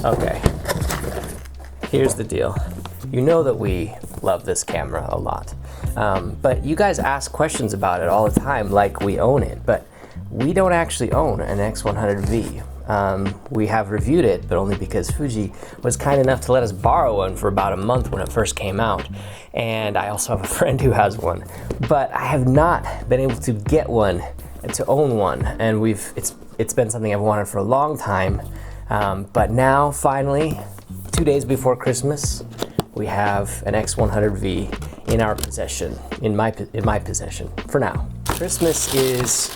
Okay, here's the deal. You know that we love this camera a lot, but you guys ask questions about it all the time like we own it, but we don't actually own an X100V. We have reviewed it, but only because Fuji was kind enough to let us borrow one for about a month when it first came out. And I also have a friend who has one, but I have not been able to get one, to own one. And it's been something I've wanted for a long time. But now, finally, 2 days before Christmas, we have an X100V in our possession, in my possession, for now. Christmas is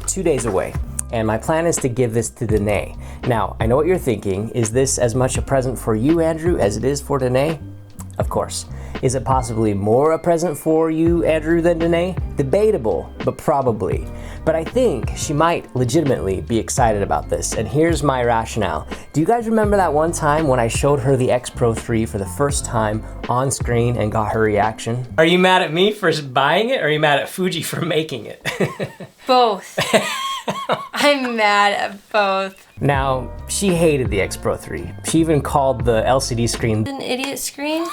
2 days away, and my plan is to give this to Denae. Now, I know what you're thinking. Is this as much a present for you, Andrew, as it is for Denae? Of course. Is it possibly more a present for you, Andrew, than Denae? Debatable, but probably. But I think she might legitimately be excited about this, and here's my rationale. Do you guys remember that one time when I showed her the X Pro 3 for the first time on screen and got her reaction? Are you mad at me for buying it, or are you mad at Fuji for making it? Both. I'm mad at both. Now, she hated the X Pro 3. She even called the LCD screen an idiot screen?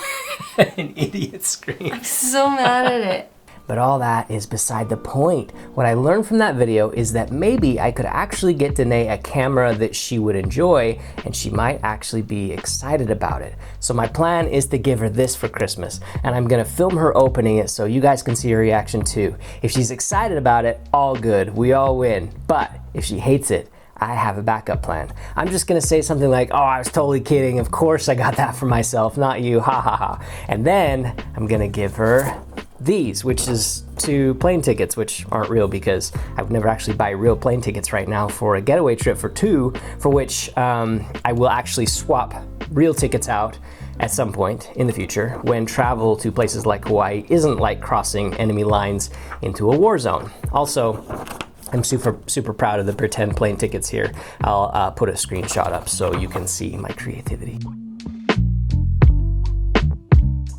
an idiot screen. I'm so mad at it. But all that is beside the point. What I learned from that video is that maybe I could actually get Denae a camera that she would enjoy, and she might actually be excited about it. So my plan is to give her this for Christmas, and I'm gonna film her opening it so you guys can see her reaction too. If she's excited about it, all good, we all win. But if she hates it, I have a backup plan. I'm just gonna say something like, oh, I was totally kidding. Of course I got that for myself, not you, ha ha ha. And then I'm gonna give her these, which is 2 plane tickets, which aren't real because I would never actually buy real plane tickets right now for a getaway trip for 2, for which I will actually swap real tickets out at some point in the future when travel to places like Hawaii isn't like crossing enemy lines into a war zone. Also, I'm super proud of the pretend plane tickets here. I'll put a screenshot up so you can see my creativity.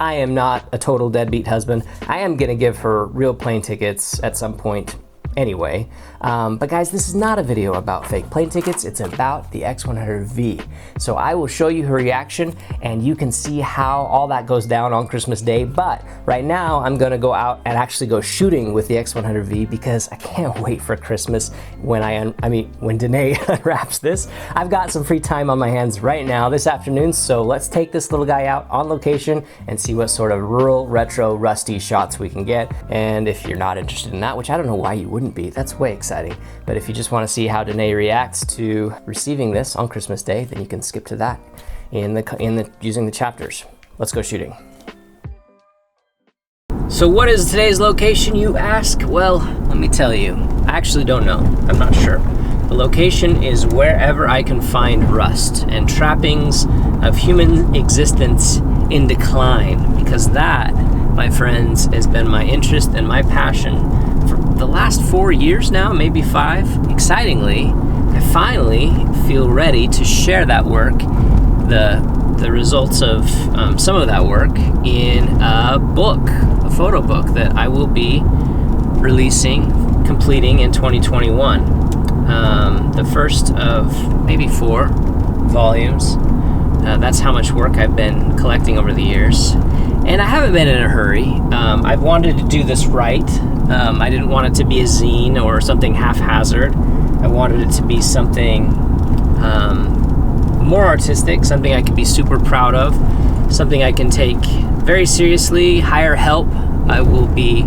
I am not a total deadbeat husband. I am gonna give her real plane tickets at some point anyway. But guys, this is not a video about fake plane tickets. It's about the X100V. So I will show you her reaction and you can see how all that goes down on Christmas Day. But right now I'm gonna go out and actually go shooting with the X100V because I can't wait for Christmas when when Denae unwraps this. I've got some free time on my hands right now this afternoon. So let's take this little guy out on location and see what sort of rural, retro, rusty shots we can get. And if you're not interested in that, which I don't know why you wouldn't be, that's way exciting. But if you just want to see how Denae reacts to receiving this on Christmas Day, then you can skip to that using the chapters. Let's go shooting. So what is today's location, you ask? Well, let me tell you. I actually don't know. I'm not sure. The location is wherever I can find rust and trappings of human existence in decline, because that, my friends, has been my interest and my passion for the last 4 years now, maybe 5. Excitingly, I finally feel ready to share that work, the results of some of that work in a book, a photo book that I will be completing in 2021. The first of maybe 4 volumes. That's how much work I've been collecting over the years. And I haven't been in a hurry. I've wanted to do this right. I didn't want it to be a zine or something haphazard. I wanted it to be something more artistic, something I can be super proud of, something I can take very seriously, hire help. I will be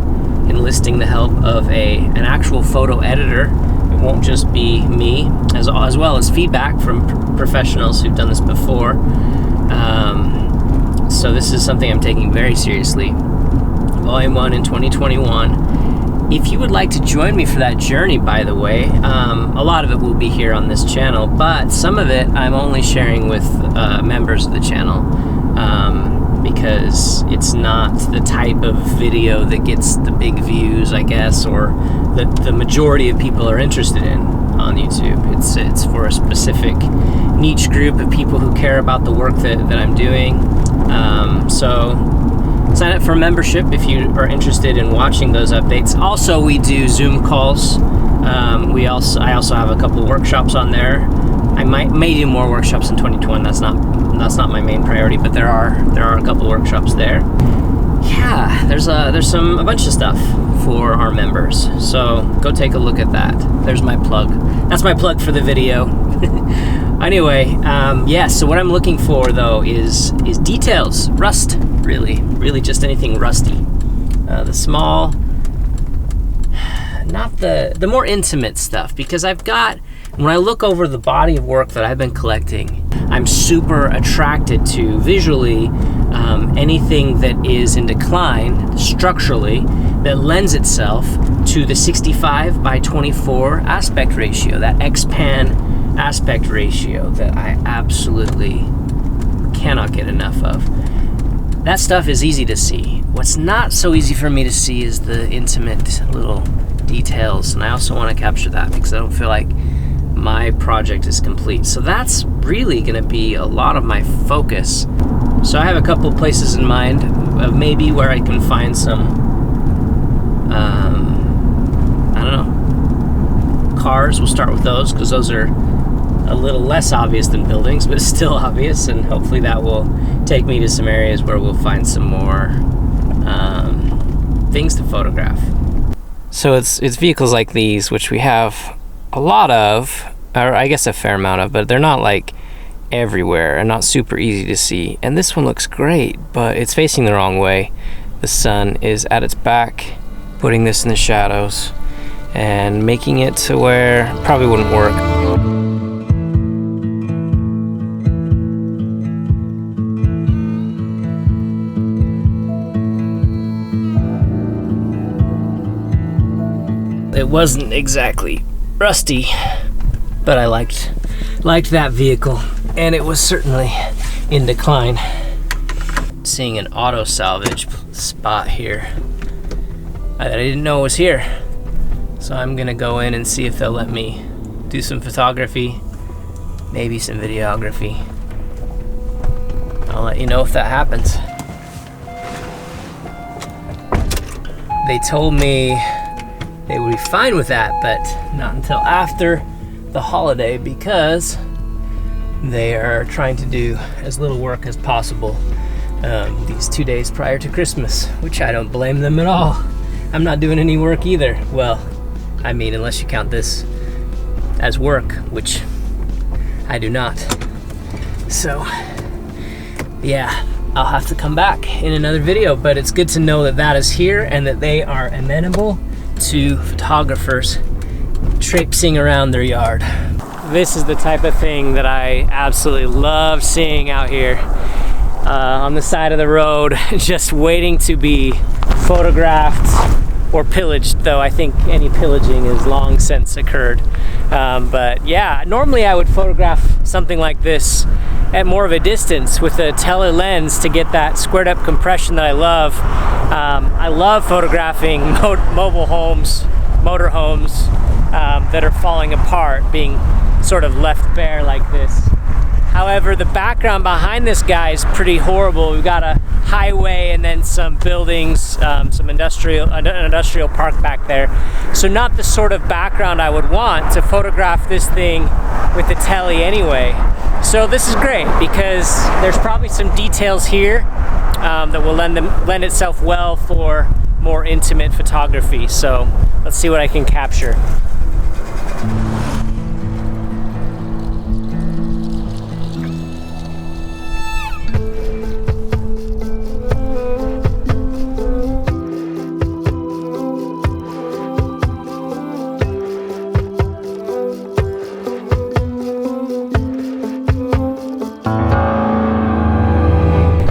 enlisting the help of an actual photo editor. It won't just be me, as well as feedback from professionals who've done this before. So this is something I'm taking very seriously. Volume 1 in 2021. If you would like to join me for that journey, by the way, a lot of it will be here on this channel, but some of it I'm only sharing with members of the channel because it's not the type of video that gets the big views, I guess, or the majority of people are interested in on YouTube. It's for a specific niche group of people who care about the work that I'm doing. So sign up for membership if you are interested in watching those updates. Also, we do Zoom calls. I also have a couple workshops on there I may do more workshops in 2021. That's not my main priority, but there are a couple workshops there. Yeah, there's a bunch of stuff for our members. So go take a look at that. There's my plug. That's my plug for the video. Anyway, yeah, so what I'm looking for though is details, rust, really just anything rusty. The small, not the more intimate stuff, because when I look over the body of work that I've been collecting, I'm super attracted to visually anything that is in decline structurally that lends itself to the 65 by 24 aspect ratio, that X-pan aspect ratio that I absolutely cannot get enough of. That stuff is easy to see. What's not so easy for me to see is the intimate little details, and I also want to capture that because I don't feel like my project is complete. So that's really going to be a lot of my focus. So I have a couple places in mind of maybe where I can find some I don't know, cars. We'll start with those because those are a little less obvious than buildings, but still obvious, and hopefully that will take me to some areas where we'll find some more things to photograph. So it's vehicles like these, which we have a lot of, or I guess a fair amount of, but they're not like everywhere and not super easy to see. And this one looks great, but it's facing the wrong way. The sun is at its back, putting this in the shadows and making it to where it probably wouldn't work. It wasn't exactly rusty, but I liked that vehicle, and it was certainly in decline. Seeing an auto salvage spot here that I didn't know was here, so I'm gonna go in and see if they'll let me do some photography, maybe some videography. I'll let you know if that happens. They told me they would be fine with that, but not until after the holiday, because they are trying to do as little work as possible these 2 days prior to Christmas, which I don't blame them at all. I'm not doing any work either. Well, I mean, unless you count this as work, which I do not. So, yeah, I'll have to come back in another video, but it's good to know that that is here and that they are amenable to photographers traipsing around their yard. This is the type of thing that I absolutely love seeing out here on the side of the road, just waiting to be photographed or pillaged, though I think any pillaging has long since occurred. But yeah, normally I would photograph something like this at more of a distance with a tele lens to get that squared up compression that I love. I love photographing mobile homes, motor homes that are falling apart, being sort of left bare like this. However, the background behind this guy is pretty horrible. We've got a highway and then some buildings, some industrial park back there. So not the sort of background I would want to photograph this thing with the tele anyway. So this is great because there's probably some details here that will lend itself well for more intimate photography. So let's see what I can capture.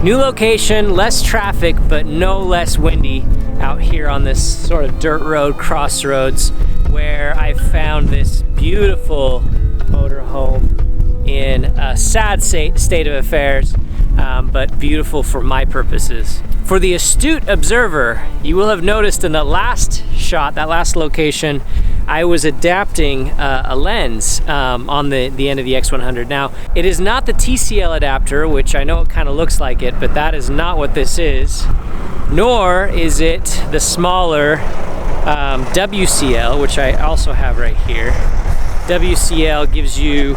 New location, less traffic, but no less windy out here on this sort of dirt road crossroads, where I found this beautiful motorhome in a sad state of affairs, but beautiful for my purposes. For the astute observer, you will have noticed in the last shot, that last location, I was adapting a lens on the end of the X100. Now, it is not the TCL adapter, which I know it kind of looks like it, but that is not what this is. Nor is it the smaller WCL, which I also have right here. WCL gives you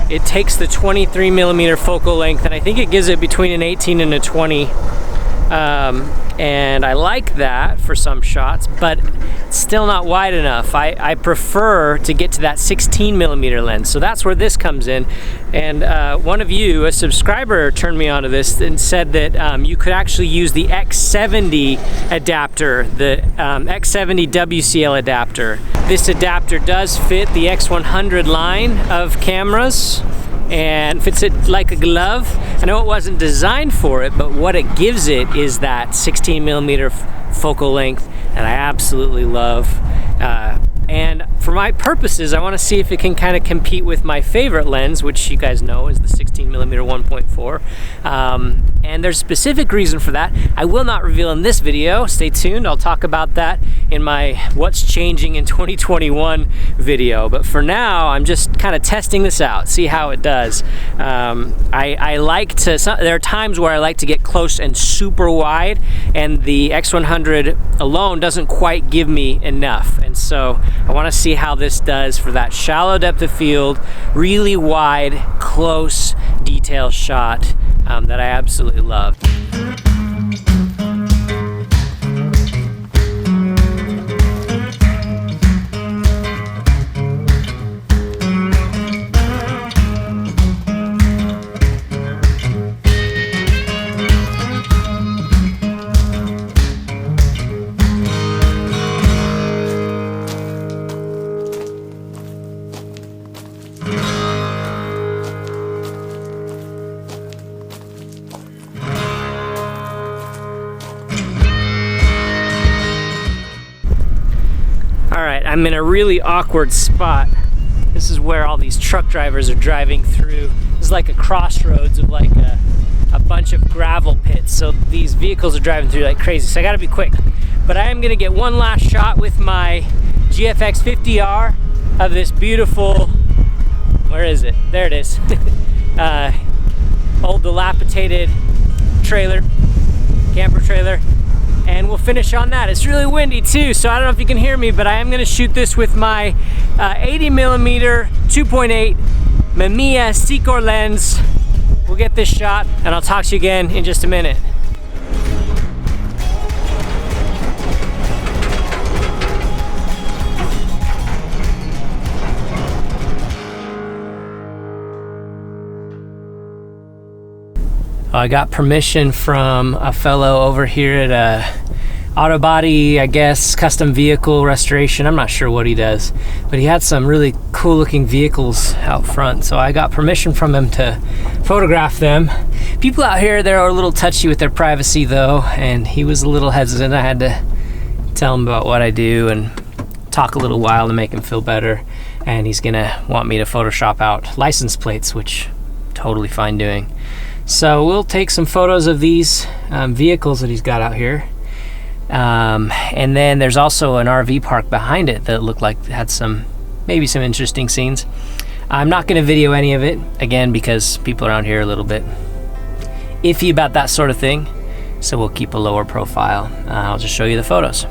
it takes the 23mm focal length, and I think it gives it between an 18 and a 20. And I like that for some shots, but it's still not wide enough. I prefer to get to that 16mm lens, so that's where this comes in. And one of you, a subscriber, turned me onto this and said that you could actually use the X70 adapter, the X70 WCL adapter. This adapter does fit the X100 line of cameras and fits it like a glove. I know it wasn't designed for it, but what it gives it is that 16mm focal length, and I absolutely love. And for my purposes, I want to see if it can kind of compete with my favorite lens, which you guys know is the 16mm 1.4. And there's a specific reason for that. I will not reveal in this video. Stay tuned. I'll talk about that in my What's Changing in 2021 video. But for now, I'm just kind of testing this out, see how it does. I like to, there are times where I like to get close and super wide, and the X100 alone doesn't quite give me enough. And so I want to see how this does for that shallow depth of field, really wide, close detail shot that I absolutely love. I'm in a really awkward spot. This is where all these truck drivers are driving through. This is like a crossroads of like a bunch of gravel pits. So these vehicles are driving through like crazy. So I gotta be quick. But I am gonna get one last shot with my GFX 50R of this beautiful, where is it? There it is. Old dilapidated trailer, camper trailer. And we'll finish on that. It's really windy too, so I don't know if you can hear me, but I am gonna shoot this with my 80mm 2.8 Mamiya Secor lens. We'll get this shot, and I'll talk to you again in just a minute. I got permission from a fellow over here at auto body, I guess, custom vehicle restoration. I'm not sure what he does, but he had some really cool looking vehicles out front. So I got permission from him to photograph them. People out here, they're a little touchy with their privacy though, and he was a little hesitant. I had to tell him about what I do and talk a little while to make him feel better. And he's gonna want me to Photoshop out license plates, which I'm totally fine doing. So we'll take some photos of these vehicles that he's got out here. And then there's also an RV park behind it that looked like it had maybe some interesting scenes. I'm not gonna video any of it, again, because people around here are a little bit iffy about that sort of thing. So we'll keep a lower profile. I'll just show you the photos.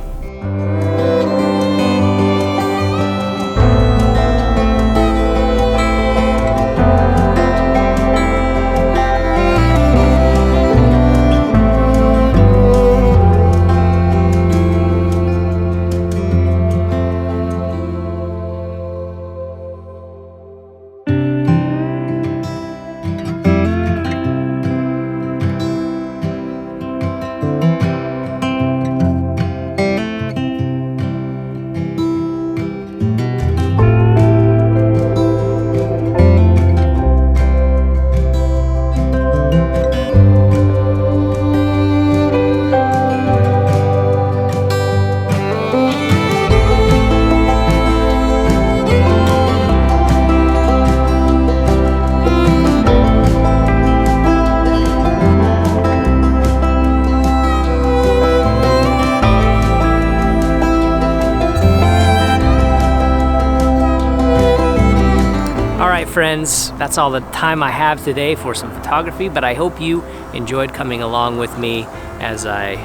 Friends, that's all the time I have today for some photography, but I hope you enjoyed coming along with me as I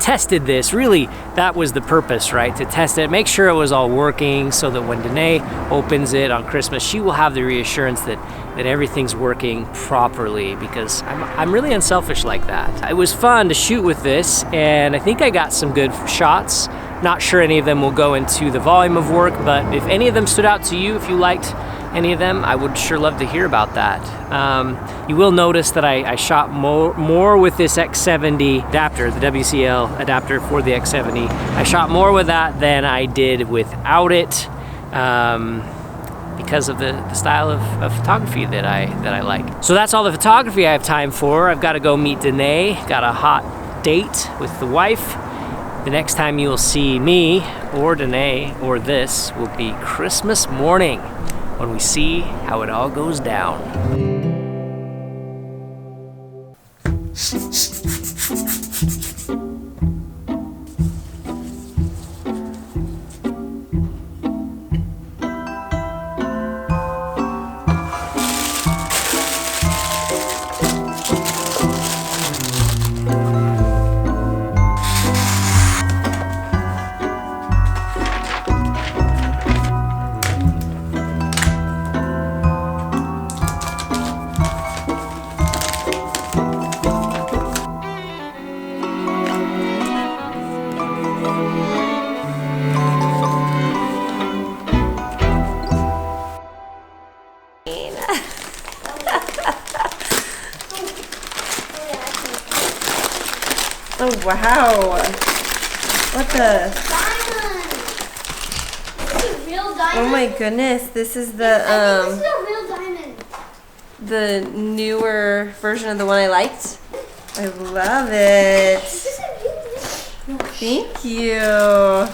tested this. Really, that was the purpose, right? To test it, make sure it was all working so that when Denae opens it on Christmas, she will have the reassurance that that everything's working properly, because I'm really unselfish like that. It was fun to shoot with this, and I think I got some good shots. Not sure any of them will go into the volume of work, but if any of them stood out to you, if you liked any of them, I would sure love to hear about that. You will notice that I shot more with this X70 adapter, the WCL adapter for the X70. I shot more with that than I did without it, because of the style of photography that I like. So that's all the photography I have time for. I've got to go meet Denae, got a hot date with the wife. The next time you will see me or Denae or this will be Christmas morning, when we see how it all goes down. Oh wow! What the? Diamond! This is a real diamond? Oh my goodness! This is the this is a real diamond. the newer version of the one I liked. I love it. This is a real diamond. Thank you.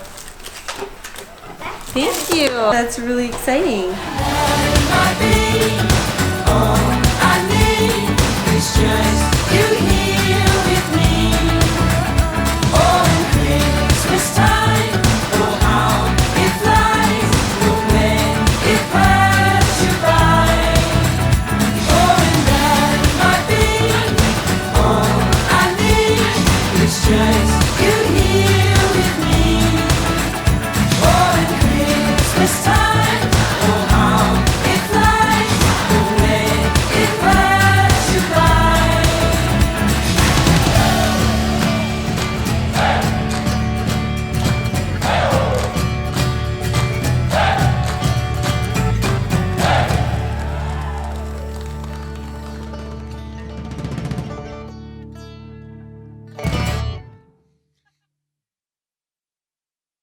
Thank you. That's really exciting. My baby, oh